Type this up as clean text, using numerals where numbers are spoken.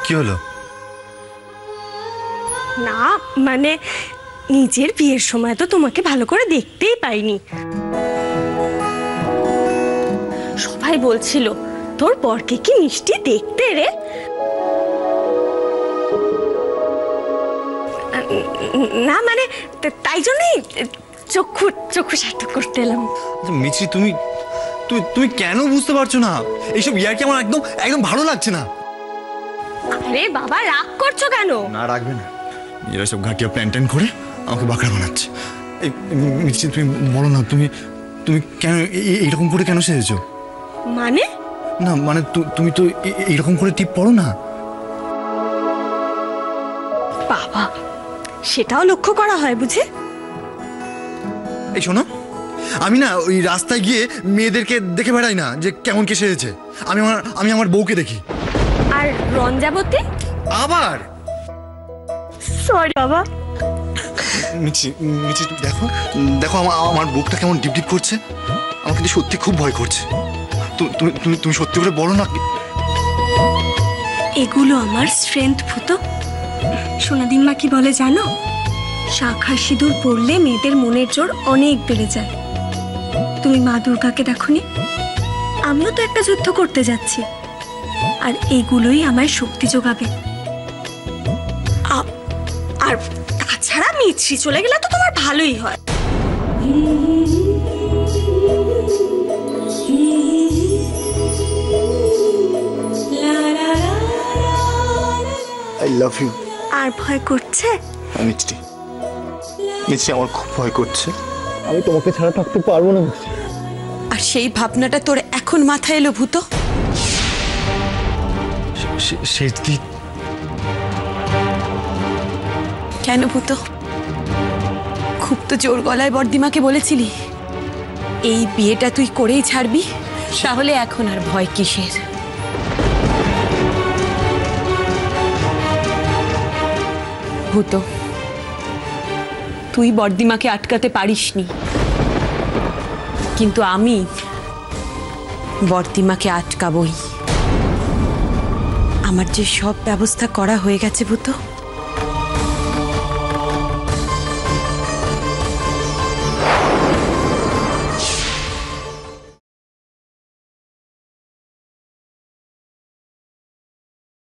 কি হলো? না মানে নিজের বিয়ের সময় তো তোমাকে ভালো করে দেখতেই পাইনি। সবাই বলছিল তোর বরকে কি মিষ্টি দেখতে রে। না মানে তাই জন্যই চক্ষু সার্থক করতে এলাম। মিছরি, তুমি তুমি তুমি কেন বুঝতে পারছো না? এইসব ইয়ার্কি আমার একদম একদম ভালো লাগছে না। আরে বাবা, রাগ করছো কেন? না, রাখবে না। এরা সব ঘাটিয়া প্ল্যান ট্যান করে আমাকে বাঁকড়া বানাচ্ছে। মিছরি, তুমি বলো না, তুমি তুমি কেন এইরকম করে কেন সেজেছো? মানে? না মানে তুমি তো এইরকম করে টিপ পড়ো না। বাবা, সেটাও লক্ষ্য করা হয় বুঝি? এই শোনো, আমি না ওই রাস্তায় গিয়ে মেয়েদেরকে দেখে বেড়াই না যে কেমন কে সেজেছে। আমি আমার বউকে দেখি। আর রঞ্জাবতী? আবার সরি বাবা। মিছি দেখো দেখো আমার বুকটা কেমন ডিপ ডিপ করছে। আমার কিন্তু সত্যি খুব ভয় করছে। তুমি সত্যি করে বলো না। এগুলো আমার স্ট্রেংথ ভূত। সোনাদিন মা কি বলে জানো? শাখা সিঁদুর পরলে মেয়েদের মনের জোর অনেক বেড়ে যায়। তুমি মা দুর্গাকে দেখোনি? আমিও তো একটা যুদ্ধ করতে যাচ্ছি, আর এগুলোই আমায় শক্তি যোগাবে। আর তাছাড়া মিছরি চলে গেলে তো তোমার ভালোই হয়। I love you. আর ভয় করছে? মিছরি, আমার খুব ভয় করছে। আমি তোমাকে ছাড়া থাকতে পারবো না। আর সেই ভাবনাটা তোর এখন মাথায় এলো ভূত? কেন ভূত? খুব তো জোর গলায় বর্দিমাকে বলেছিলি এই বিয়েটা তুই করেই ছাড়বি, তাহলে এখন আর ভয় কিসের? ভূত, তুই বর্দিমাকে আটকাতে পারিসনি, কিন্তু আমি বর্দিমাকে আটকাবই। আমার যে সব ব্যবস্থা করা হয়ে গেছে ভূত।